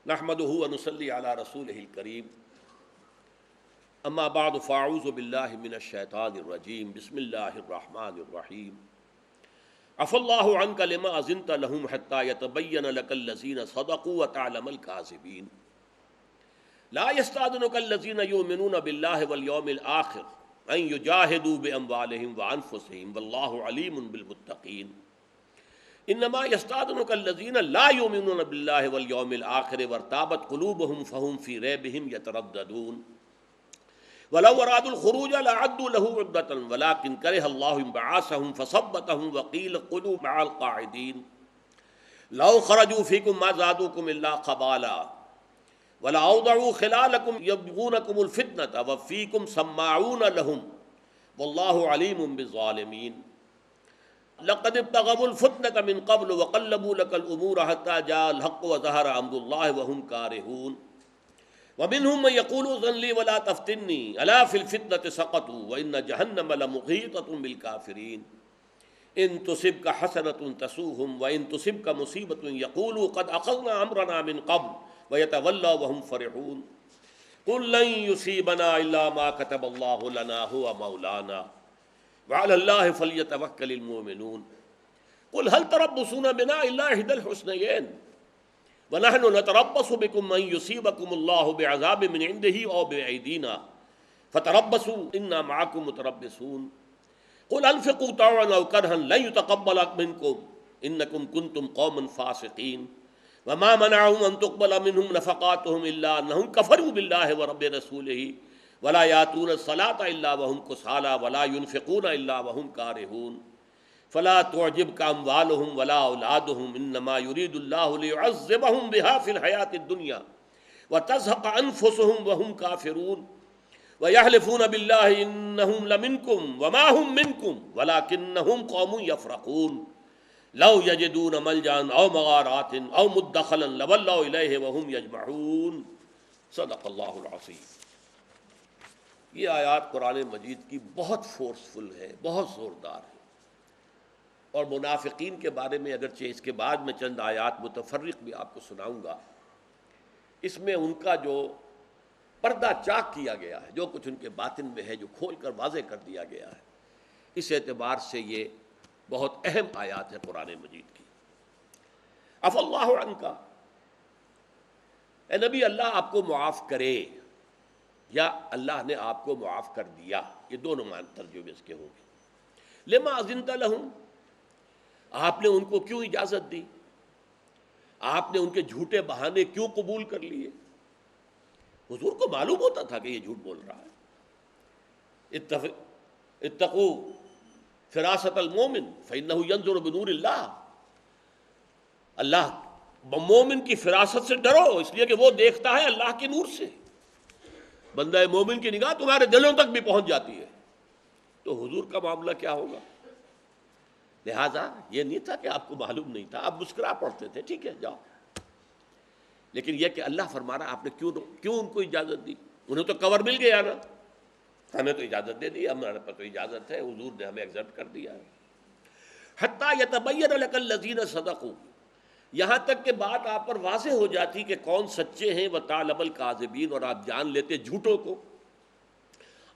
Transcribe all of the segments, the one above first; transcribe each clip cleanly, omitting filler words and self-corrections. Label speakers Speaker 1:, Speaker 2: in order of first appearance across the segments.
Speaker 1: نحمده ونصلي على رسوله الكريم اما بعد فاعوذ بالله من الشيطان الرجيم بسم الله الرحمن الرحيم عفى الله عنك لما أذنت لهم حتى يتبين لك الذين صدقوا وتعلم الكاذبين لا يستأذنك الذين يؤمنون بالله واليوم الآخر أن يجاهدوا بأموالهم وأنفسهم والله عليم بالمتقين انما يستأذنك الذين لا يؤمنون بالله واليوم الآخر وارتابت قلوبهم فهم في ريبهم يترددون ولو ارادوا الخروج لعدوا له عدة ولكن كره الله انبعاثهم فثبتهم وقيل قعدوا مع القاعدين لو خرجوا فيكم ما زادوكم الا خبالا ولا اوضعوا خلالكم يبغونكم الفتنة وفيكم سماعون لهم والله عليم بالظالمين لقد ابتغوا الفتنة من قبل وقلبوا لك الأمور حتى جاء الحق وظهر أمر الله وهم كارهون ومنهم من يقول ائذن لي ولا تفتني ألا في الفتنة سقطوا وإن جهنم لمحيطة بالكافرين إن تصبك حسنة تسوهم وإن تصبك مصيبة يقولوا قد أخذنا أمرنا من قبل ويتولوا وهم فرحون قل لن يصيبنا إلا ما كتب الله لنا هو مولانا وعلى الله فليتوكل المؤمنون قل هل تربصون بنا إلا إحدى الحسنيين ونحن نتربص بكم أن يصيبكم الله بعذاب من عنده أو بأيدينا فتربصوا إنا معكم متربصون قل أنفقوا طوعا أو كرها لن يتقبل منكم إنكم كنتم قوما فاسقين وما منعهم أن تقبل منهم نفقاتهم إلا أنهم كفروا بالله ورب رسوله ولا ياتون الصلاة إلا وهم كسالى ولا ينفقون إلا وهم كارهون فلا تعجبك أموالهم ولا أولادهم إنما يريد الله ليعذبهم بها في الحياة الدنيا وتزهق أنفسهم وهم كافرون ويحلفون بالله إنهم لمنكم وما هم منكم ولكنهم قوم يفرقون لو يجدون ملجأ أو مغارات أو مدخلا لولوا إليه وهم يجمعون صدق اللہ العظیم۔ یہ آیات قرآن مجید کی بہت فورسفل ہے، بہت زوردار ہے، اور منافقین کے بارے میں اگرچہ اس کے بعد میں چند آیات متفرق بھی آپ کو سناؤں گا، اس میں ان کا جو پردہ چاک کیا گیا ہے، جو کچھ ان کے باطن میں ہے، جو کھول کر واضح کر دیا گیا ہے، اس اعتبار سے یہ بہت اہم آیات ہے قرآن مجید کی۔ عفا اللہ عنک، اے نبی اللہ آپ کو معاف کرے، یا اللہ نے آپ کو معاف کر دیا، یہ دونوں معنی ترجمے اس کے ہوں گے۔ لما اذنت لہم، آپ نے ان کو کیوں اجازت دی، آپ نے ان کے جھوٹے بہانے کیوں قبول کر لیے؟ حضور کو معلوم ہوتا تھا کہ یہ جھوٹ بول رہا ہے۔ اتقوا فراست المومن فإنه ينظر بنور اللہ، اللہ مومن کی فراست سے ڈرو، اس لیے کہ وہ دیکھتا ہے اللہ کے نور سے۔ بندہ مومن کی نگاہ تمہارے دلوں تک بھی پہنچ جاتی ہے، تو حضور کا معاملہ کیا ہوگا؟ لہذا یہ نہیں تھا کہ آپ کو معلوم نہیں تھا، آپ مسکرا پڑتے تھے، ٹھیک ہے جاؤ، لیکن یہ کہ اللہ فرما رہا آپ نے کیوں ان کو اجازت دی؟ انہیں تو کور مل گیا نا، ہمیں تو اجازت دے دی، ہمارے پاس تو اجازت ہے، حضور نے ہمیں ایکسپٹ کر دیا ہے۔ حتیٰ یتبین لک الذین صدقوا، یہاں تک کہ بات آپ پر واضح ہو جاتی کہ کون سچے ہیں، وتعلم الکاذبین، اور آپ جان لیتے جھوٹوں کو۔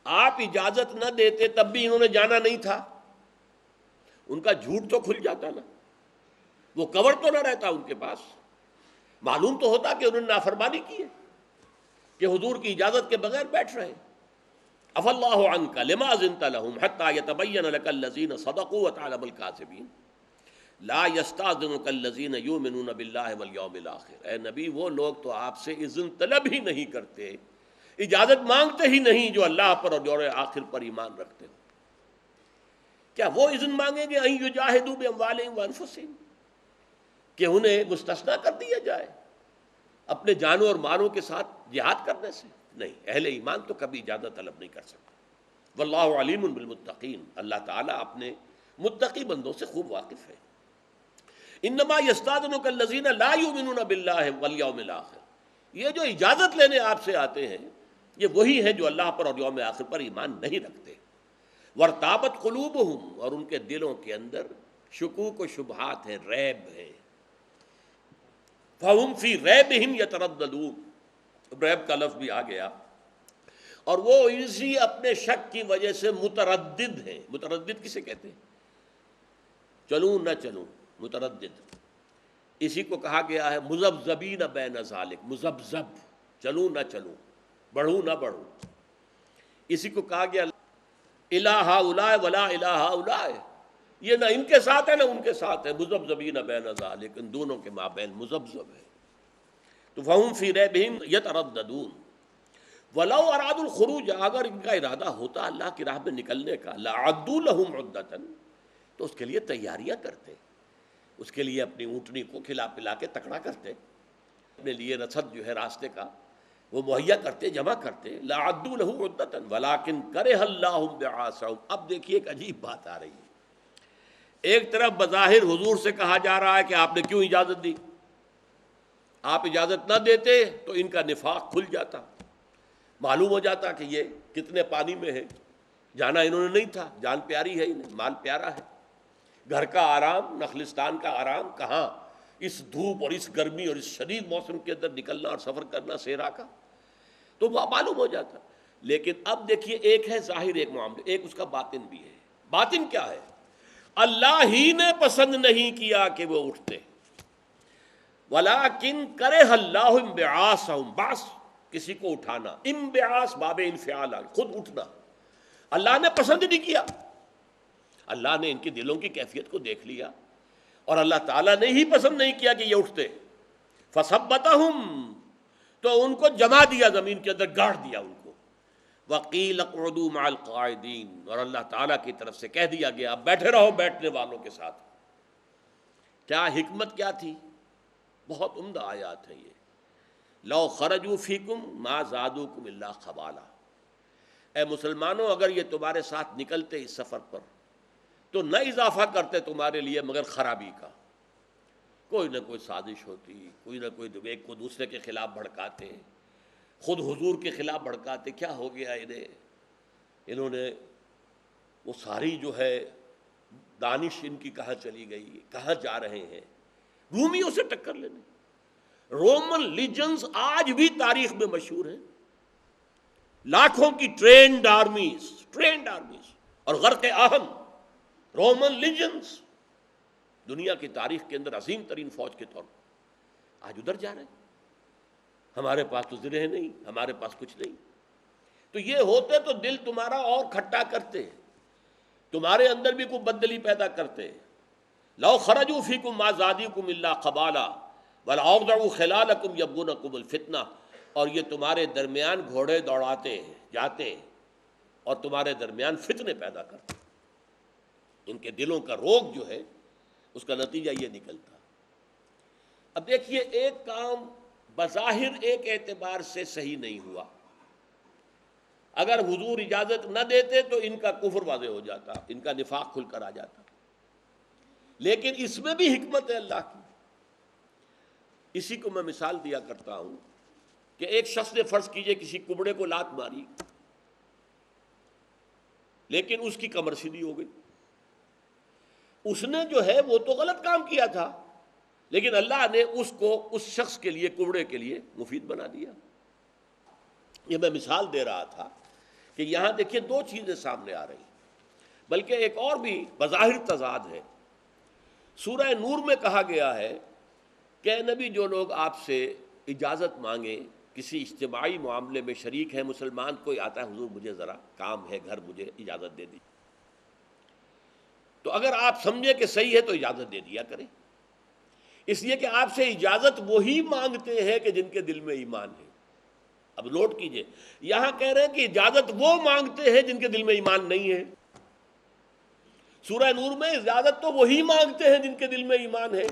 Speaker 1: آپ اجازت نہ دیتے تب بھی انہوں نے جانا نہیں تھا، ان کا جھوٹ تو کھل جاتا نا، وہ کور تو نہ رہتا ان کے پاس، معلوم تو ہوتا کہ انہوں نے نافرمانی کی ہے، کہ حضور کی اجازت کے بغیر بیٹھ رہے۔ عفا اللہ عنک لما اذنت لهم حتى يتبين لك الذين صدقوا وتعلم الكاذبين لا يستأذنك الذين يؤمنون بالله واليوم الآخر، اے نبی وہ لوگ تو آپ سے اذن طلب ہی نہیں کرتے، اجازت مانگتے ہی نہیں جو اللہ پر اور یوم آخر پر ایمان رکھتے ہیں۔ کیا وہ اذن مانگیں گے ان یجاہدوا باموالہم وانفسہم، کہ انہیں مستثنا کر دیا جائے اپنے جانوں اور مالوں کے ساتھ جہاد کرنے سے؟ نہیں، اہل ایمان تو کبھی اجازت طلب نہیں کر سکتا۔ واللہ علیم بالمتقین، اللہ تعالیٰ اپنے متقی بندوں سے خوب واقف ہے۔ انما یستاذنک الذین لا یؤمنون باللہ والیوم الآخر، یہ جو اجازت لینے آپ سے آتے ہیں یہ وہی ہیں جو اللہ پر اور یوم آخر پر ایمان نہیں رکھتے۔ ورتابت قلوبہم، اور ان کے دلوں کے اندر شکوک و شبہات ہیں، ریب ہے۔ فَهُمْ فِي رَيْبِهِمْ يَتَرَدَّدُونَ، ریب کا لفظ بھی آ گیا، اور وہ اسی اپنے شک کی وجہ سے متردد ہیں۔ متردد کسے کہتے ہیں؟ چلوں نہ چلوں، متردد، اسی کو کہا گیا ہے مذبذبین بین ذالک، مذبذب، چلوں نہ چلوں، بڑھوں نہ بڑھوں، اسی کو کہا گیا الہ ہؤلاء ولا الہ ہؤلاء، یہ نہ ان کے ساتھ ہے نہ ان کے ساتھ ہے، مذبذبین بین ذالک، ان دونوں کے مابین مذبذب ہے۔ تو فہم فی ریبہم یترددون ولو ارادوا الخروج، اگر ان کا ارادہ ہوتا اللہ کی راہ میں نکلنے کا، لعدوا لہم عدۃ، تو اس کے لیے تیاریاں کرتے، اس کے لیے اپنی اونٹنی کو کھلا پلا کے تکڑا کرتے، اپنے لیے رسد جو ہے راستے کا وہ مہیا کرتے، جمع کرتے، لعدوا لہ عدۃ ولکن کرہ اللہ بعاثہم۔ اب دیکھیے ایک عجیب بات آ رہی ہے، ایک طرف بظاہر حضور سے کہا جا رہا ہے کہ آپ نے کیوں اجازت دی، آپ اجازت نہ دیتے تو ان کا نفاق کھل جاتا، معلوم ہو جاتا کہ یہ کتنے پانی میں ہے، جانا انہوں نے نہیں تھا، جان پیاری ہے انہیں، مال پیارا ہے، گھر کا آرام، نخلستان کا آرام کہاں، اس دھوپ اور اس گرمی اور اس شدید موسم کے اندر نکلنا اور سفر کرنا صحرا کا، تو وہ معلوم ہو جاتا۔ لیکن اب دیکھیے ایک ہے ظاہر ایک معاملہ، ایک اس کا باطن بھی ہے۔ باطن کیا ہے؟ اللہ ہی نے پسند نہیں کیا کہ وہ اٹھتے، ولیکن کرہ اللہ انبعاثہم، بعث کسی کو اٹھانا، انبعاث باب انفعال، خود اٹھنا اللہ نے پسند نہیں کیا۔ اللہ نے ان کے دلوں کی کیفیت کو دیکھ لیا اور اللہ تعالیٰ نے ہی پسند نہیں کیا کہ یہ اٹھتے، فثبتہم، تو ان کو جما دیا زمین کے اندر، گاڑ دیا ان کو، وقیل اقعدوا مع القاعدین، اور اللہ تعالیٰ کی طرف سے کہہ دیا گیا اب بیٹھے رہو بیٹھنے والوں کے ساتھ۔ کیا حکمت کیا تھی؟ بہت عمدہ آیات ہے یہ، لو خرجوا فیکم ما زادوکم الا خبالا، اے مسلمانوں اگر یہ تمہارے ساتھ نکلتے اس سفر پر تو نہ اضافہ کرتے تمہارے لیے مگر خرابی کا، کوئی نہ کوئی سازش ہوتی، کوئی نہ کوئی ایک کو دوسرے کے خلاف بھڑکاتے، خود حضور کے خلاف بھڑکاتے، کیا ہو گیا انہوں نے وہ ساری جو ہے دانش ان کی کہاں چلی گئی، کہاں جا رہے ہیں، رومیوں سے ٹکر لینے۔ رومن لیجنز آج بھی تاریخ میں مشہور ہیں، لاکھوں کی ٹرینڈ آرمیز اور غرق اہم رومن لیجنز دنیا کی تاریخ کے اندر عظیم ترین فوج کے طور پر آج ادھر جا رہے ہیں۔ ہمارے پاس تو زرہ نہیں، ہمارے پاس کچھ نہیں، تو یہ ہوتے تو دل تمہارا اور کھٹا کرتے، تمہارے اندر بھی کوئی بدلی پیدا کرتے۔ لو خرجوا فیکم ما زادوکم الا خبالا ولاوضعوا خلالکم یبغونکم الفتنہ، اور یہ تمہارے درمیان گھوڑے دوڑاتے جاتے اور تمہارے درمیان فتنے پیدا کرتے۔ ان کے دلوں کا روگ جو ہے اس کا نتیجہ یہ نکلتا۔ اب دیکھیے ایک کام بظاہر ایک اعتبار سے صحیح نہیں ہوا، اگر حضور اجازت نہ دیتے تو ان کا کفر واضح ہو جاتا، ان کا نفاق کھل کر آ جاتا، لیکن اس میں بھی حکمت ہے اللہ کی۔ اسی کو میں مثال دیا کرتا ہوں کہ ایک شخص نے فرض کیجئے کسی کبڑے کو لات ماری، لیکن اس کی کمر سیدھی ہو گئی، اس نے جو ہے وہ تو غلط کام کیا تھا، لیکن اللہ نے اس کو اس شخص کے لیے، کبڑے کے لیے مفید بنا دیا۔ یہ میں مثال دے رہا تھا کہ یہاں دیکھیے دو چیزیں سامنے آ رہی، بلکہ ایک اور بھی بظاہر تضاد ہے۔ سورہ نور میں کہا گیا ہے کہ اے نبی جو لوگ آپ سے اجازت مانگیں، کسی اجتماعی معاملے میں شریک ہے، مسلمان کوئی آتا ہے حضور مجھے ذرا کام ہے گھر، مجھے اجازت دے دی، تو اگر آپ سمجھے کہ صحیح ہے تو اجازت دے دیا کریں، اس لیے کہ آپ سے اجازت وہی مانگتے ہیں کہ جن کے دل میں ایمان ہے۔ اب نوٹ کیجئے، یہاں کہہ رہے ہیں کہ اجازت وہ مانگتے ہیں جن کے دل میں ایمان نہیں ہے، سورہ نور میں اجازت تو وہی مانگتے ہیں جن کے دل میں ایمان ہے۔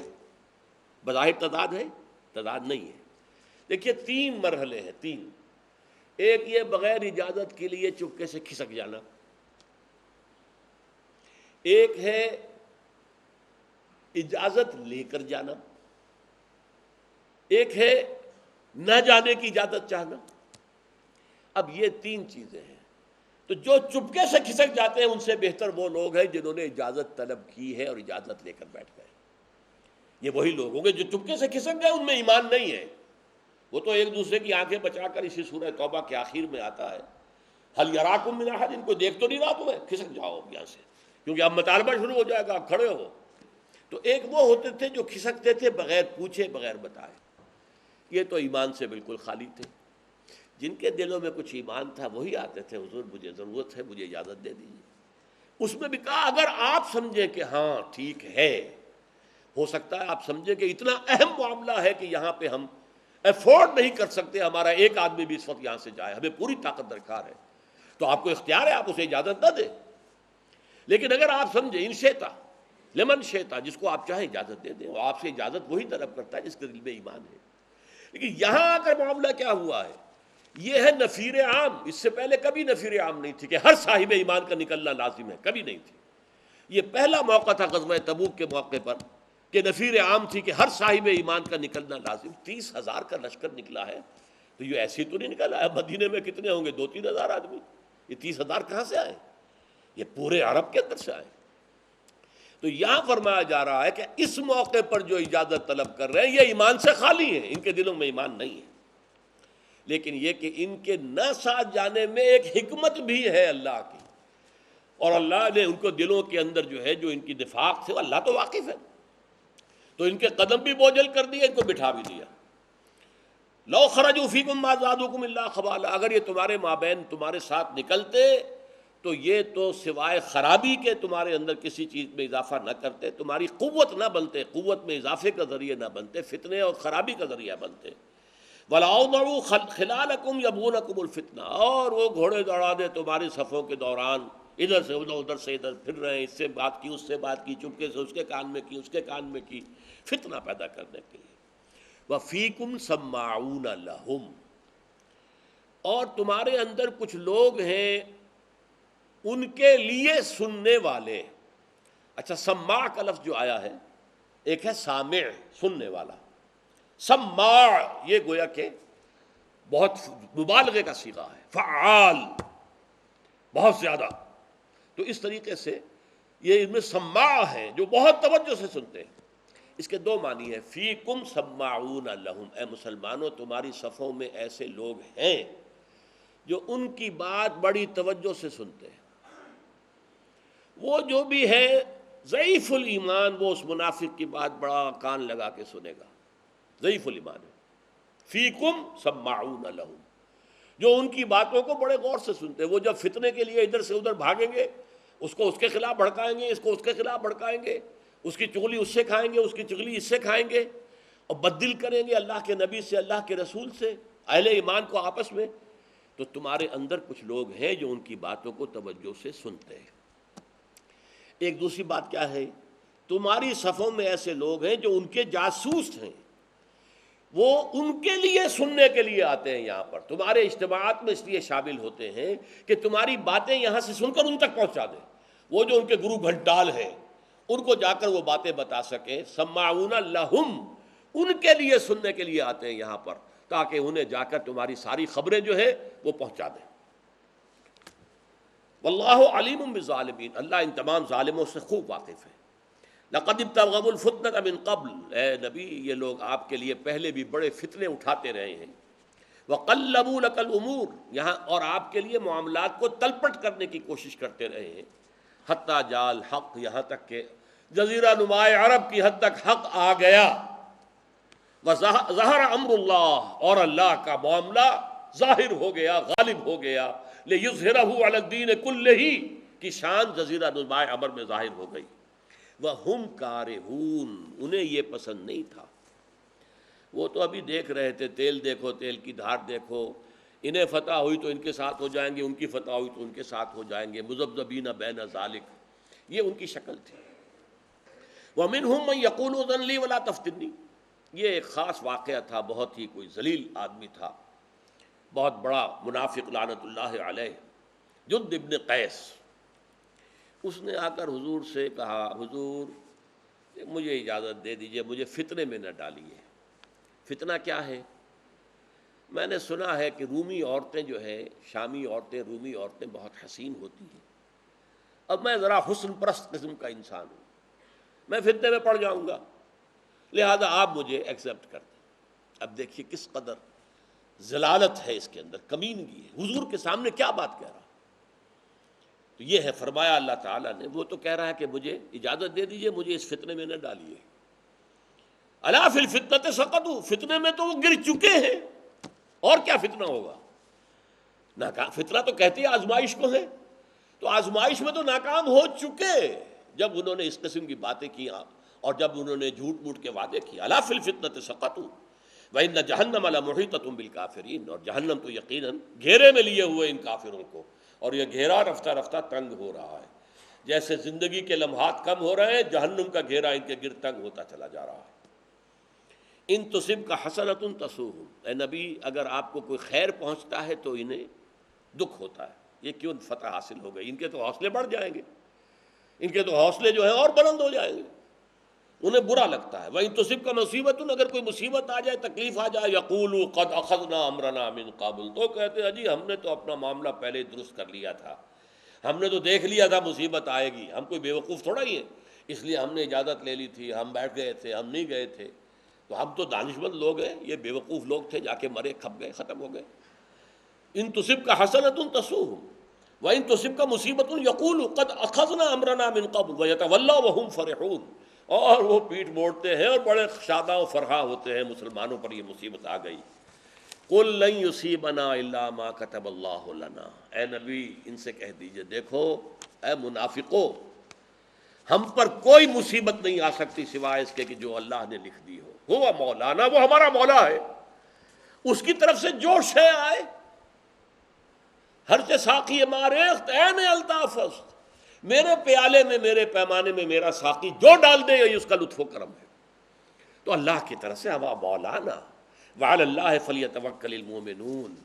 Speaker 1: بظاہر تضاد ہے؟ تضاد نہیں ہے۔ دیکھیے تین مرحلے ہیں، تین۔ ایک یہ بغیر اجازت کے لیے چپکے سے کھسک جانا، ایک ہے اجازت لے کر جانا، ایک ہے نہ جانے کی اجازت چاہنا۔ اب یہ تین چیزیں ہیں، تو جو چپکے سے کھسک جاتے ہیں ان سے بہتر وہ لوگ ہیں جنہوں نے اجازت طلب کی ہے اور اجازت لے کر بیٹھ گئے۔ یہ وہی لوگ ہوں گے جو چپکے سے کھسک گئے، ان میں ایمان نہیں ہے. وہ تو ایک دوسرے کی آنکھیں بچا کر اسی سورہ توبہ کے آخر میں آتا ہے، حل یراکم من احد، ان کو دیکھ تو نہیں رہا تمہیں، کھسک جاؤ یہاں سے، کیونکہ اب مطالبہ شروع ہو جائے گا، آپ کھڑے ہو. تو ایک وہ ہوتے تھے جو کھسکتے تھے بغیر پوچھے بغیر بتائے، یہ تو ایمان سے بالکل خالی تھے. جن کے دلوں میں کچھ ایمان تھا وہی آتے تھے، حضور مجھے ضرورت ہے، مجھے اجازت دے دیجیے. اس میں بھی کہا اگر آپ سمجھیں کہ ہاں ٹھیک ہے، ہو سکتا ہے آپ سمجھیں کہ اتنا اہم معاملہ ہے کہ یہاں پہ ہم افورڈ نہیں کر سکتے، ہمارا ایک آدمی بھی اس وقت یہاں سے جائے، ہمیں پوری طاقت درکار ہے، تو آپ کو اختیار ہے، آپ اسے اجازت نہ دیں. لیکن اگر آپ سمجھیں ان شیتا لمن شیتا، جس کو آپ چاہیں اجازت دے دیں، وہ آپ سے اجازت وہی طلب کرتا ہے جس کے دل میں ایمان ہے. لیکن یہاں آ کر معاملہ کیا ہوا ہے، یہ ہے نفیر عام. اس سے پہلے کبھی نفیر عام نہیں تھی کہ ہر صاحب ایمان کا نکلنا لازم ہے، کبھی نہیں تھی. یہ پہلا موقع تھا غزوہ تبوک کے موقع پر کہ نفیر عام تھی کہ ہر صاحب ایمان کا نکلنا لازم. 30,000 کا لشکر نکلا ہے، تو یہ ایسے تو نہیں نکلا ہے. مدینے میں کتنے ہوں گے؟ 2-3 ہزار آدمی. یہ 30,000 کہاں سے آئے؟ یہ پورے عرب کے اندر سے آئے. تو یہاں فرمایا جا رہا ہے کہ اس موقع پر جو اجازت طلب کر رہے ہیں یہ ایمان سے خالی ہیں، ان کے دلوں میں ایمان نہیں ہے. لیکن یہ کہ ان کے نہ ساتھ جانے میں ایک حکمت بھی ہے اللہ کی، اور اللہ نے ان کو دلوں کے اندر جو ہے جو ان کی نفاق تھے، اللہ تو واقف ہے، تو ان کے قدم بھی بوجھل کر دیے، ان کو بٹھا بھی دیا. لو خرجوا فیکم ما زادوکم الا خبالا، اگر یہ تمہارے مابین تمہارے ساتھ نکلتے تو یہ تو سوائے خرابی کے تمہارے اندر کسی چیز میں اضافہ نہ کرتے، تمہاری قوت نہ بنتے، قوت میں اضافے کا ذریعہ نہ بنتے، فتنے اور خرابی کا ذریعہ بنتے. وَلَأَوْضَعُوا خِلَالَكُمْ يَبْغُونَكُمُ الْفِتْنَةَ، اور وہ گھوڑے دوڑا دے تمہاری صفوں کے دوران، ادھر سے ادھر، ادھر سے ادھر پھر رہے ہیں، اس سے بات کی، اس سے بات کی، چپکے سے اس کے کان میں کی، اس کے کان میں کی، فتنہ پیدا کرنے کے لیے. وَفِيكُمْ سَمَّاعُونَ لَهُمْ، اور تمہارے اندر کچھ لوگ ہیں ان کے لیے سننے والے. اچھا، سماع کا لفظ جو آیا ہے، ایک ہے سامع، سننے والا. سماع یہ گویا کہ بہت مبالغے کا صیغہ ہے، فعال، بہت زیادہ. تو اس طریقے سے یہ ان میں سماع ہیں جو بہت توجہ سے سنتے ہیں. اس کے 2 معنی ہیں. فیکم سماعون لہم، اے مسلمانوں تمہاری صفوں میں ایسے لوگ ہیں جو ان کی بات بڑی توجہ سے سنتے ہیں. وہ جو بھی ہے ضعیف الایمان، وہ اس منافق کی بات بڑا کان لگا کے سنے گا، ضعیف الایمان ہے. فیکم سماعون لہم، جو ان کی باتوں کو بڑے غور سے سنتے ہیں. وہ جب فتنے کے لیے ادھر سے ادھر بھاگیں گے، اس کو اس کے خلاف بھڑکائیں گے، اس کو اس کے خلاف بھڑکائیں گے، اس کی چغلی اس سے کھائیں گے، اس کی چغلی اس سے کھائیں گے، اور بددل کریں گے اللہ کے نبی سے، اللہ کے رسول سے، اہل ایمان کو آپس میں. تو تمہارے اندر کچھ لوگ ہیں جو ان کی باتوں کو توجہ سے سنتے ہیں. ایک دوسری بات کیا ہے، تمہاری صفوں میں ایسے لوگ ہیں جو ان کے جاسوس ہیں، وہ ان کے لیے سننے کے لیے آتے ہیں یہاں پر، تمہارے اجتماعات میں اس لیے شامل ہوتے ہیں کہ تمہاری باتیں یہاں سے سن کر ان تک پہنچا دیں. وہ جو ان کے گرو گھنٹال ہیں ان کو جا کر وہ باتیں بتا سکیں. سماعون لہم، ان کے لیے سننے کے لیے آتے ہیں یہاں پر، تاکہ انہیں جا کر تمہاری ساری خبریں جو ہے وہ پہنچا دیں. واللہ علیم بالظالمین، اللہ ان تمام ظالموں سے خوب واقف ہے. لقد ابتغوا الفتنة من قبل، اے نبی یہ لوگ آپ کے لیے پہلے بھی بڑے فتنے اٹھاتے رہے ہیں. وقلبوا لك الامور، یہاں اور آپ کے لیے معاملات کو تلپٹ کرنے کی کوشش کرتے رہے ہیں. حتی جاء الحق، یہاں تک کہ جزیرہ نمائے عرب کی حد تک حق آ گیا. وظہر امر اللہ، اور اللہ کا معاملہ ظاہر ہو گیا، غالب ہو گیا. لیظہرہ علی الدین کلہ، کی شان جزیرہ نمائے عرب میں ظاہر ہو گئی. وَهُمْ كَارِهُونَ، انہیں یہ پسند نہیں تھا. وہ تو ابھی دیکھ رہے تھے، تیل دیکھو تیل کی دھار دیکھو، انہیں فتح ہوئی تو ان کے ساتھ ہو جائیں گے، ان کی فتح ہوئی تو ان کے ساتھ ہو جائیں گے، مذبذبین بین ذالک، یہ ان کی شکل تھی. وَمِنْهُمْ مَنْ يَقُولُ اذْن لِي وَلَا تَفْتِنِّي، یہ ایک خاص واقعہ تھا، بہت ہی کوئی ذلیل آدمی تھا، بہت بڑا منافق لعنت اللہ علیہ، جد ابن قیس. اس نے آ کر حضور سے کہا، حضور مجھے اجازت دے دیجئے، مجھے فتنے میں نہ ڈالیے. فتنہ کیا ہے؟ میں نے سنا ہے کہ رومی عورتیں جو ہیں، شامی عورتیں، رومی عورتیں بہت حسین ہوتی ہیں. اب میں ذرا حسن پرست قسم کا انسان ہوں، میں فتنے میں پڑ جاؤں گا. لہذا آپ مجھے ایکسیپٹ کر دیں۔ اب دیکھیے کس قدر ضلالت ہے اس کے اندر، کمینگی ہے، حضور کے سامنے کیا بات کہہ رہا۔ تو یہ ہے، فرمایا اللہ تعالیٰ نے، وہ تو کہہ رہا ہے کہ مجھے اجازت دے دیجئے، مجھے اس فتنے میں نہ ڈالیے۔ الا فی الفتنۃ سقطوا، فتنے میں تو وہ گر چکے ہیں، اور کیا فتنہ ہوگا؟ فتنہ تو کہتے ہیں آزمائش کو ہے، تو آزمائش میں تو ناکام ہو چکے جب انہوں نے اس قسم کی باتیں کی اور جب انہوں نے جھوٹ موٹ کے وعدے کیے۔ الا فی الفتنۃ سقطوا وَإِنَّ جَهَنَّمَ لَمُحِيطَةٌ بِالْكَافِرِينَ، اور جہنم تو یقیناً گھیرے میں لیے ہوئے ان کافروں کو، اور یہ گھیرا رفتہ رفتہ تنگ ہو رہا ہے۔ جیسے زندگی کے لمحات کم ہو رہے ہیں، جہنم کا گھیرا ان کے گرد تنگ ہوتا چلا جا رہا ہے۔ ان تصب کا حسنۃ تسوہم، اے نبی اگر آپ کو کوئی خیر پہنچتا ہے تو انہیں دکھ ہوتا ہے، یہ کیوں فتح حاصل ہو گئی، ان کے تو حوصلے بڑھ جائیں گے، ان کے تو حوصلے جو ہیں اور بلند ہو جائیں گے، انہیں برا لگتا ہے۔ وَإِن تُصِبْكَ مُصِیبَةٌ، اگر کوئی مصیبت آ جائے، تکلیف آ جائے، يَقُولُوا قَدْ أَخَذْنَا أَمْرَنَا مِنْ قَبْلُ، تو کہتے ہیں جی ہم نے تو اپنا معاملہ پہلے درست کر لیا تھا، ہم نے تو دیکھ لیا تھا مصیبت آئے گی، ہم کوئی بیوقوف تھوڑا ہی ہیں، اس لیے ہم نے اجازت لے لی تھی، ہم بیٹھ گئے تھے، ہم نہیں گئے تھے، تو ہم تو دانشمند لوگ ہیں، یہ بیوقوف لوگ تھے، جا کے مرے، کھپ گئے، ختم ہو گئے۔ ان تصبک حسنۃ تسوہم وان تصبک مصیبۃ یقولوا قد اخذنا امرنا من قبل ویتولوا وهم فرحون، اور وہ پیٹھ موڑتے ہیں اور بڑے شاداں و فرحاں ہوتے ہیں، مسلمانوں پر یہ مصیبت آ گئی۔ قل لن یصیبنا الا ما كتب اللہ لنا، اے نبی ان سے کہہ دیجئے، دیکھو اے منافقو، ہم پر کوئی مصیبت نہیں آ سکتی سوائے اس کے کہ جو اللہ نے لکھ دی ہو۔ ہوا مولانا، وہ ہمارا مولا ہے، اس کی طرف سے جو شے آئے، ہر سے ساقی ماریخت عین الطاف است، میرے پیالے میں، میرے پیمانے میں میرا ساقی جو ڈال دے یہ اس کا لطف و کرم ہے۔ تو اللہ کی طرف سے ہوا مولانا، وعلی اللہ فلیتوکل المؤمنون،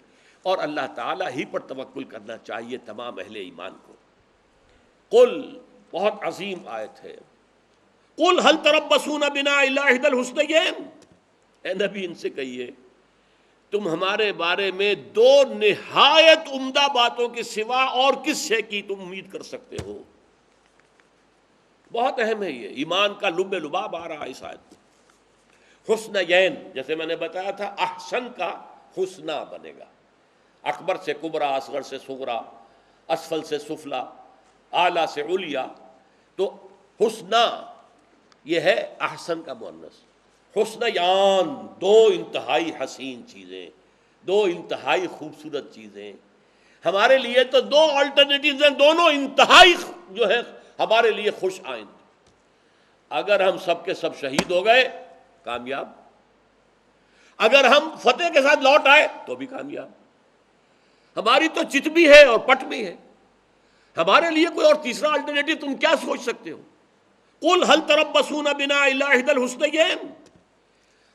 Speaker 1: اور اللہ تعالیٰ ہی پر توکل کرنا چاہیے تمام اہل ایمان کو۔ قل، بہت عظیم آیت ہے، قل هل تربصون بنا الا احدى الحسنيين، اے نبی ان سے کہیے تم ہمارے بارے میں دو نہایت عمدہ باتوں کے سوا اور کس شے کی تم امید کر سکتے ہو؟ بہت اہم ہے یہ، ایمان کا لب لباب آ رہا ہے اس آیت میں۔ حسنین، جیسے میں نے بتایا تھا، احسن کا حسنہ بنے گا، اکبر سے کبرا، اصغر سے صغرا، اسفل سے سفلا، اعلیٰ سے علیا، تو حسنہ یہ ہے احسن کا مؤنث۔ حسنیان، دو انتہائی حسین چیزیں، دو انتہائی خوبصورت چیزیں، ہمارے لیے تو دو آلٹرنیٹیوز ہیں، دونوں انتہائی جو ہے ہمارے لیے خوش آئند۔ اگر ہم سب کے سب شہید ہو گئے کامیاب، اگر ہم فتح کے ساتھ لوٹ آئے تو بھی کامیاب۔ ہماری تو چت بھی ہے اور پٹ بھی ہے، ہمارے لیے کوئی اور تیسرا آلٹرنیٹیو تم کیا سوچ سکتے ہو؟ قل هل تربصون بنا الا احدى الحسنيين،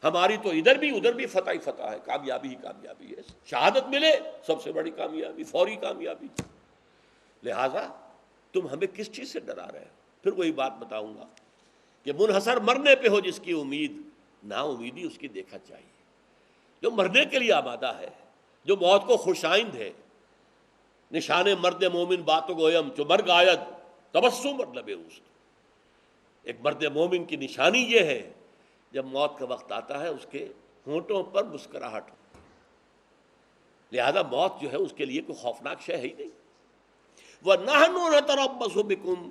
Speaker 1: ہماری تو ادھر بھی فتح ہی فتح ہے، کامیابی ہی کامیابی ہے، شہادت ملے سب سے بڑی کامیابی، فوری کامیابی۔ لہٰذا تم ہمیں کس چیز سے ڈرا رہے ہو؟ پھر وہی بات بتاؤں گا کہ منحصر مرنے پہ ہو جس کی امید، نا امیدی اس کی دیکھا چاہیے۔ جو مرنے کے لیے آمادہ ہے، جو موت کو خوش آئند ہے، نشان مرد مومن باتو گویم جو مرگ آید تبسم اور لب اوست، ایک مرد مومن کی نشانی یہ ہے جب موت کا وقت آتا ہے اس کے ہونٹوں پر مسکراہٹ، لہذا موت جو ہے اس کے لیے کوئی خوفناک شے ہے ہی نہیں۔ وَنَحْنُ نَتَرَبَّصُ بِكُمْ،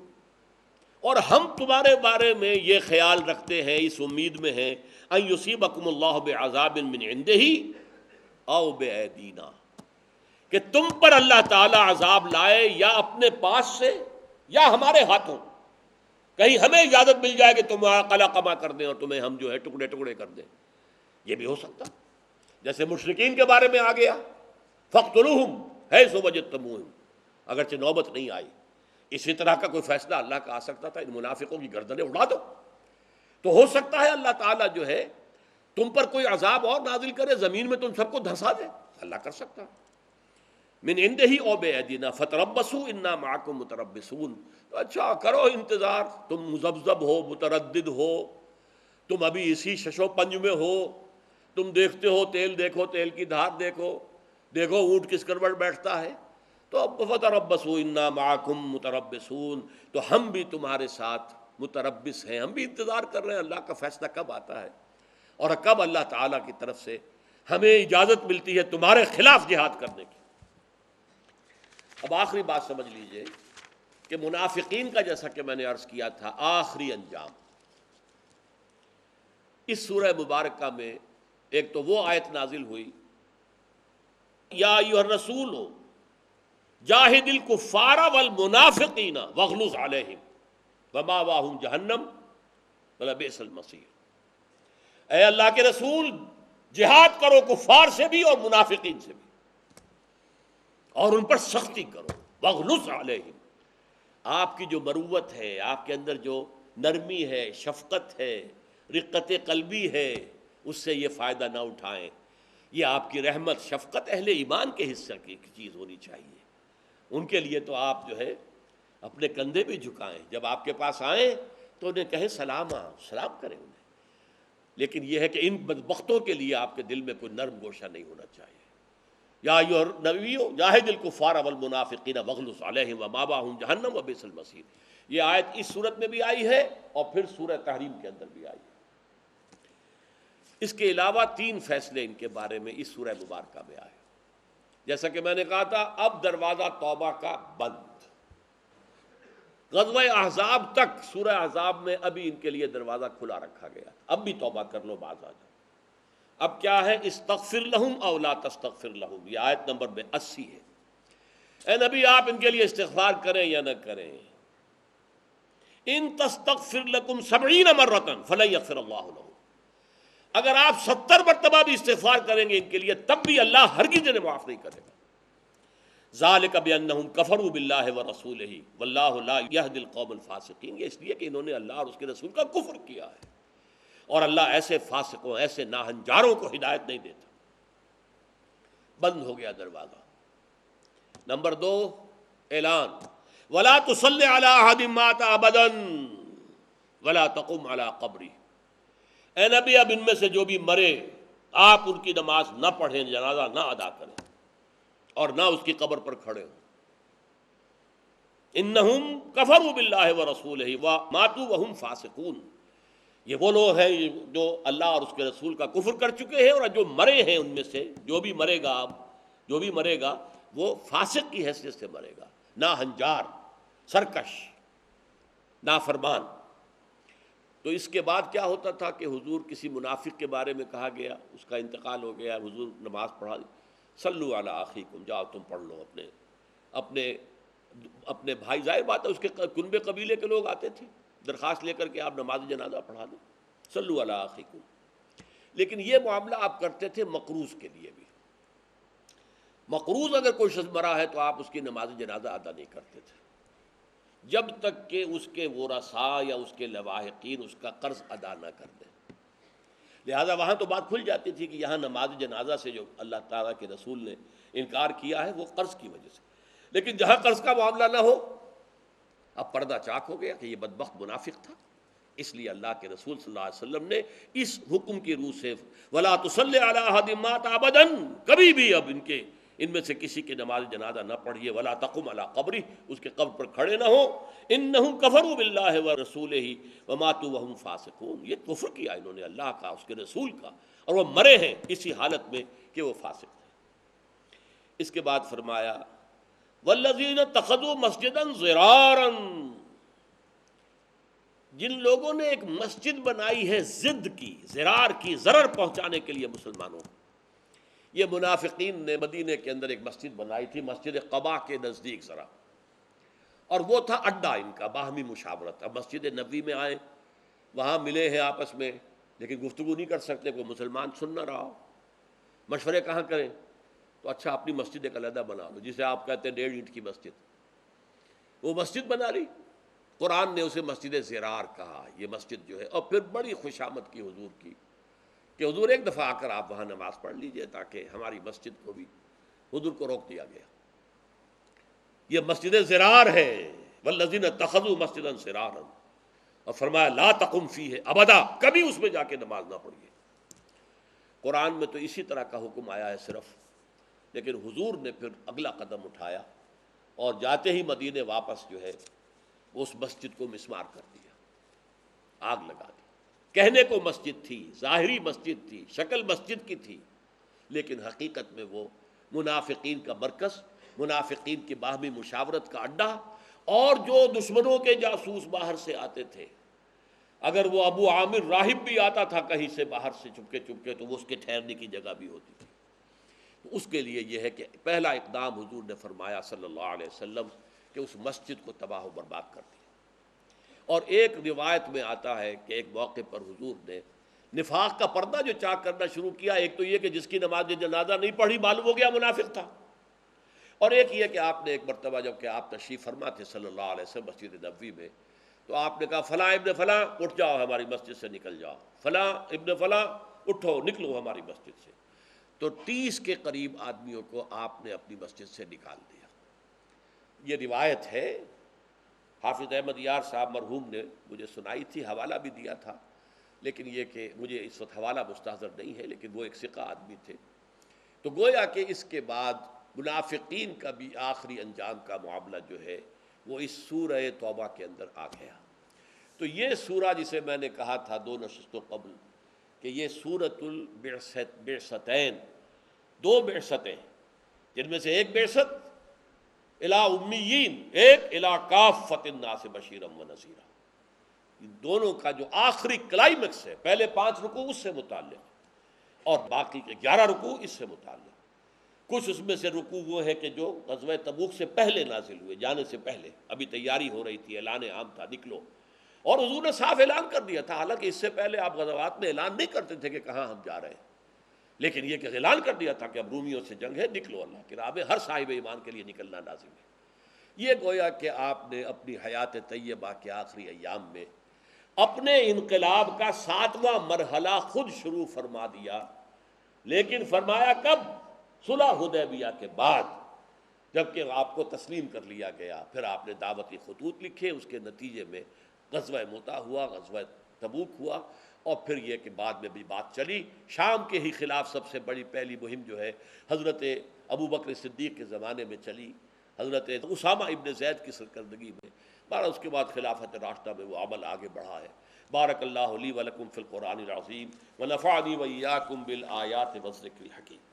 Speaker 1: اور ہم تمہارے بارے میں یہ خیال رکھتے ہیں، اس امید میں ہیں، أَن يُصِيبَكُمُ اللَّهُ بِعَذَابٍ مِّنْ عِنْدِهِ أَوْ بِأَيْدِينَا، کہ تم پر اللہ تعالیٰ عذاب لائے یا اپنے پاس سے یا ہمارے ہاتھوں، کہیں ہمیں اجازت مل جائے کہ تم قلع قمع کر دیں اور تمہیں ہم جو ہے ٹکڑے ٹکڑے کر دیں، یہ بھی ہو سکتا، جیسے مشرکین کے بارے میں آ گیا فَاقْتُلُوهُمْ حَيْثُ وَجَدتُّمُوهُمْ، اگرچہ نوبت نہیں آئی، اسی طرح کا کوئی فیصلہ اللہ کا آ سکتا تھا، ان منافقوں کی گردنیں اڑا دو، تو ہو سکتا ہے اللہ تعالیٰ جو ہے تم پر کوئی عذاب اور نازل کرے، زمین میں تم سب کو دھسا دے، اللہ کر سکتا ہے۔ من عندہ او بأیدینا فتربصوا انا معکم متربصون، تو اچھا کرو انتظار، تم مذبذب ہو، متردد ہو، تم ابھی اسی ششو پنج میں ہو، تم دیکھتے ہو تیل دیکھو، تیل کی دھار دیکھو، دیکھو اونٹ کس کروٹ بیٹھتا ہے، تو فتربصوا انا معکم متربصون، تو ہم بھی تمہارے ساتھ متربص ہیں، ہم بھی انتظار کر رہے ہیں اللہ کا فیصلہ کب آتا ہے اور کب اللہ تعالیٰ کی طرف سے ہمیں اجازت ملتی ہے تمہارے خلاف جہاد کرنے کی۔ اب آخری بات سمجھ لیجئے کہ منافقین کا جیسا کہ میں نے عرض کیا تھا آخری انجام اس سورہ مبارکہ میں ایک تو وہ آیت نازل ہوئی یا ایھا الرسول جاہد الکفار والمنافقین واغلظ علیہم ومأواہم جہنم ولبئس المصیر۔ اے اللہ کے رسول جہاد کرو کفار سے بھی اور منافقین سے بھی اور ان پر سختی کرو، واغلظ علیہم۔ آپ کی جو مروت ہے، آپ کے اندر جو نرمی ہے، شفقت ہے، رقت قلبی ہے، اس سے یہ فائدہ نہ اٹھائیں۔ یہ آپ کی رحمت شفقت اہل ایمان کے حصہ کی چیز ہونی چاہیے۔ ان کے لیے تو آپ جو ہے اپنے کندھے بھی جھکائیں، جب آپ کے پاس آئیں تو انہیں کہیں سلام کریں انہیں، لیکن یہ ہے کہ ان بدبختوں کے لیے آپ کے دل میں کوئی نرم گوشہ نہیں ہونا چاہیے۔ یا ایھا النبی جاہد الکفار والمنافقین واغلظ علیہم ومأواہم جہنم وبئس المصیر۔ یہ آیت اس صورت میں بھی آئی ہے اور پھر سورہ تحریم کے اندر بھی آئی ہے۔ اس کے علاوہ 3 فیصلے ان کے بارے میں اس سورہ مبارکہ میں آئے۔ جیسا کہ میں نے کہا تھا اب دروازہ توبہ کا بند، غزوہ احزاب تک سورہ احزاب میں ابھی ان کے لیے دروازہ کھلا رکھا گیا، اب بھی توبہ کر لو باز آ جاؤ۔ اب کیا ہے استغفر لہم او لا تستغفر لہم، یہ آیت نمبر 80 ہے۔ اے نبی آپ ان کے لیے استغفار کریں یا نہ کریں، ان تستغفر لکم 70 مرۃ فلن یغفر اللہ لہم، اگر آپ 70 مرتبہ بھی استغفار کریں گے ان کے لیے تب بھی اللہ ہرگز انہیں معاف نہیں کرے گا۔ ذالک بانہم کفروا باللہ ورسولہ واللہ لا یہدی القوم الفاسقین، یہ اس لیے کہ انہوں نے اللہ اور اس کے رسول کا کفر کیا ہے اور اللہ ایسے فاسقوں ایسے ناہنجاروں کو ہدایت نہیں دیتا۔ بند ہو گیا دروازہ۔ نمبر 2 اعلان ولا تصلی علی احد مات ابدا ولا تقم علی قبرہ، اے نبی اب ان میں سے جو بھی مرے آپ ان کی نماز نہ پڑھیں، جنازہ نہ ادا کریں اور نہ اس کی قبر پر کھڑے ہوں۔ انہم کفروا باللہ ورسولہ وماتوا وہم فاسقون، یہ وہ لوگ ہیں جو اللہ اور اس کے رسول کا کفر کر چکے ہیں اور جو مرے ہیں ان میں سے جو بھی مرے گا وہ فاسق کی حیثیت سے مرے گا، ناہنجار، سرکش، نافرمان۔ تو اس کے بعد کیا ہوتا تھا کہ حضور کسی منافق کے بارے میں کہا گیا، اس کا انتقال ہو گیا، حضور نماز پڑھا دی، صلو علی اخیکم، جاؤ تم پڑھ لو اپنے بھائی، ظاہر بات ہے اس کے کنبے قبیلے کے لوگ آتے تھے درخواست لے کر کے آپ نماز جنازہ پڑھا دیں، صلو علی اخیکم۔ لیکن یہ معاملہ آپ کرتے تھے مقروض کے لیے بھی۔ مقروض اگر کوئی شخص مرا ہے تو آپ اس کی نماز جنازہ ادا نہیں کرتے تھے جب تک کہ اس کے ورثاء یا اس کے لواحقین اس کا قرض ادا نہ کر دیں۔ لہذا وہاں تو بات کھل جاتی تھی کہ یہاں نماز جنازہ سے جو اللہ تعالیٰ کے رسول نے انکار کیا ہے وہ قرض کی وجہ سے، لیکن جہاں قرض کا معاملہ نہ ہو اب پردہ چاک ہو گیا کہ یہ بدبخت منافق تھا، اس لیے اللہ کے رسول صلی اللہ علیہ وسلم نے اس حکم کی روح سے ولا تصلی علی احد مات ابدا، کبھی بھی اب ان میں سے کسی کی نماز جنازہ نہ پڑھیے، ولا تقم علی قبرہ، اس کے قبر پر کھڑے نہ ہو، انہم کفروا باللہ ورسولہ وماتوا وہم فاسقون، یہ کفر کیا انہوں نے اللہ کا اس کے رسول کا اور وہ مرے ہیں اسی حالت میں کہ وہ فاسق تھے۔ اس کے بعد فرمایا والذین اتخذوا مسجدا ضرارا، جن لوگوں نے ایک مسجد بنائی ہے ضد کی، ضرار کی، ضرر پہنچانے کے لیے مسلمانوں کو۔ یہ منافقین نے مدینے کے اندر ایک مسجد بنائی تھی، مسجد قباء کے نزدیک ذرا، اور وہ تھا اڈا ان کا باہمی مشاورت۔ اب مسجد نبوی میں آئے، وہاں ملے ہیں آپس میں، لیکن گفتگو نہیں کر سکتے، کوئی مسلمان سن نہ رہا ہو، مشورے کہاں کریں؟ تو اچھا اپنی مسجد ایک علیحدہ بنا لو، جسے آپ کہتے ہیں 1.5 اینٹ کی مسجد، وہ مسجد بنا لی۔ قرآن نے اسے مسجد ضرار کہا، یہ مسجد جو ہے، اور پھر بڑی خوشامد کی حضور کی کہ حضور ایک دفعہ آ کر آپ وہاں نماز پڑھ لیجئے، تاکہ ہماری مسجد کو بھی، حضور کو روک دیا گیا۔ یہ مسجد ضرار ہے، والذین اتخذوا مسجدا ضرارا، اور فرمایا لا تقم فیہ ابدا، کبھی اس میں جا کے نماز نہ پڑھیے۔ قرآن میں تو اسی طرح کا حکم آیا ہے صرف، لیکن حضور نے پھر اگلا قدم اٹھایا اور جاتے ہی مدینے واپس جو ہے اس مسجد کو مسمار کر دیا۔ آگ لگا دی۔ کہنے کو مسجد تھی، ظاہری مسجد تھی، شکل مسجد کی تھی، لیکن حقیقت میں وہ منافقین کا مرکز، منافقین کی باہمی مشاورت کا اڈا، اور جو دشمنوں کے جاسوس باہر سے آتے تھے، اگر وہ ابو عامر راہب بھی آتا تھا کہیں سے باہر سے چپکے چپکے تو وہ اس کے ٹھہرنے کی جگہ بھی ہوتی تھی۔ تو اس کے لیے یہ ہے کہ پہلا اقدام حضور نے فرمایا صلی اللہ علیہ وسلم کہ اس مسجد کو تباہ و برباد کر دیا۔ اور ایک روایت میں آتا ہے کہ ایک موقع پر حضور نے نفاق کا پردہ جو چاک کرنا شروع کیا، ایک تو یہ کہ جس کی نماز جنازہ نہیں پڑھی معلوم ہو گیا منافق تھا، اور ایک یہ کہ آپ نے ایک مرتبہ جب کہ آپ تشریف فرما تھے صلی اللہ علیہ وسلم مسجد نبوی میں، تو آپ نے کہا فلاں ابن فلاں اٹھ جاؤ، ہماری مسجد سے نکل جاؤ، فلاں ابن فلاں اٹھو نکلو ہماری مسجد سے۔ تو 30 کے قریب آدمیوں کو آپ نے اپنی مسجد سے نکال دیا۔ یہ روایت ہے، حافظ احمد یار صاحب مرحوم نے مجھے سنائی تھی، حوالہ بھی دیا تھا، لیکن یہ کہ مجھے اس وقت حوالہ مستحضر نہیں ہے، لیکن وہ ایک ثقہ آدمی تھے۔ تو گویا کہ اس کے بعد منافقین کا بھی آخری انجام کا معاملہ جو ہے وہ اس سورہ توبہ کے اندر آ گیا۔ تو یہ سورہ جسے میں نے کہا تھا 2 نشستوں قبل کہ یہ سورۃ البعثتین، 2 بعثتیں، جن میں سے ایک بعثت الی امیین، ایک الی کافۃ الناس بشیرا و نذیرا، ان دونوں کا جو آخری کلائمیکس ہے، پہلے 5 رکوع اس سے متعلق اور باقی کے 11 رکوع اس سے متعلق۔ کچھ اس میں سے رکوع وہ ہے کہ جو غزوہ تبوک سے پہلے نازل ہوئے، جانے سے پہلے، ابھی تیاری ہو رہی تھی، اعلان عام تھا نکلو، اور حضور نے صاف اعلان کر دیا تھا، حالانکہ اس سے پہلے آپ غزوات میں اعلان نہیں کرتے تھے کہ کہاں ہم جا رہے ہیں، لیکن یہ کہ اعلان کر دیا تھا کہ اب رومیوں سے جنگ ہے، نکلو اللہ کی راہ میں، ہر صاحب ایمان کے لیے نکلنا لازم ہے۔ یہ گویا کہ آپ نے اپنی حیات طیبہ کے آخری ایام میں اپنے انقلاب کا 7واں مرحلہ خود شروع فرما دیا، لیکن فرمایا کب؟ صلح حدیبیہ کے بعد، جبکہ آپ کو تسلیم کر لیا گیا۔ پھر آپ نے دعوتی خطوط لکھے، اس کے نتیجے میں غزوہ موطا ہوا، غزوہ تبوک ہوا، اور پھر یہ کہ بعد میں بھی بات چلی، شام کے ہی خلاف سب سے بڑی پہلی مہم جو ہے حضرت ابو بکر صدیق کے زمانے میں چلی، حضرت اسامہ ابن زید کی سرکردگی میں، بارہ اس کے بعد خلافت راشدہ میں وہ عمل آگے بڑھا ہے۔ بارک اللہ لی ولکم فی القرآن العظیم ونفعنی وإیاکم بالآیات والذکر الحکیم۔